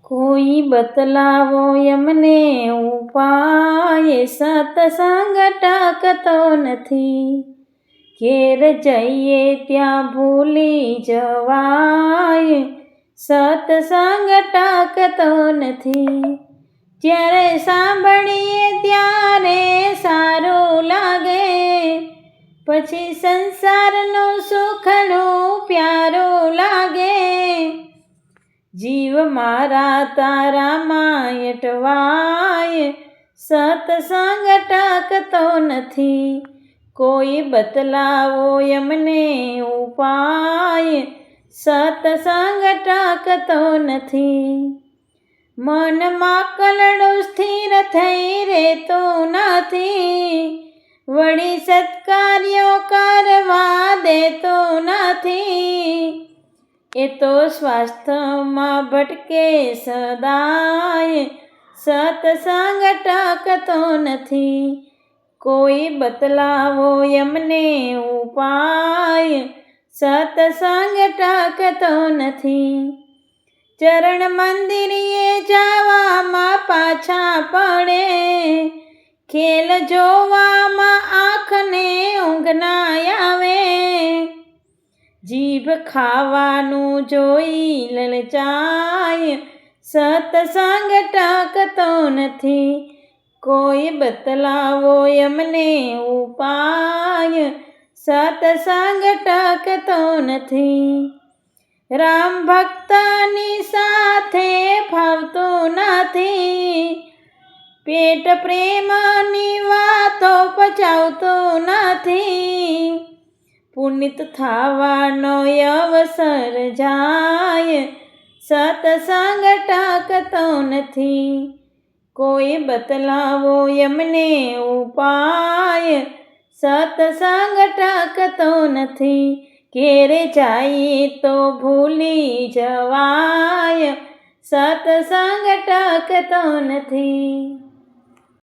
કોઈ બતલાવો એમને ઉપાય, સત્સંગ ટકતો નથી. ઘેર જઈએ ત્યાં ભૂલી જવાય, સત્સંગ ટકતો નથી. જ્યારે સાંભળીએ ત્યારે સારું લાગે, પછી સંસારનું સુખનું પ્યારું લાગે. જીવ મારા તારામાં અટવાય, સત્સંગ ટકતો નથી. કોઈ બતલાવો એમને ઉપાય, સત્સંગ ટકતો નથી. મનમાં કલડું સ્થિર થઈ રહેતું નથી, વળી સત્કાર્યો કરવા દેતું નથી. એ તો સ્વાસ્થ્યમાં ભટકે સદાય, સત્સંગ ટકતો નથી. કોઈ બતલાવો એમને ઉપાય, સત્સંગ ટકતો નથી. ચરણ મંદિરે જવામાં પાછા પડે, ખેલ જોવામાં આંખને ઊંઘ ના આવે. જીભ ખાવાનું જોઈ લલચાય, સત્સંગ ટકતો નથી. કોઈ બતલાવો એમને ઉપાય, સત્સંગ ટકતો નથી. રામ ભક્તની સાથે ફાવતું નથી, પેટ પ્રેમની વાતો પચાવતું નથી. પુનિત થવાનો અવસર જાય, સત્સંગ ટકતો નથી. કોઈ બતલાવો એમને ઉપાય, સત્સંગ ટકતો નથી. ઘેરે જાય તો ભૂલી જવાય, સત્સંગ ટકતો નથી.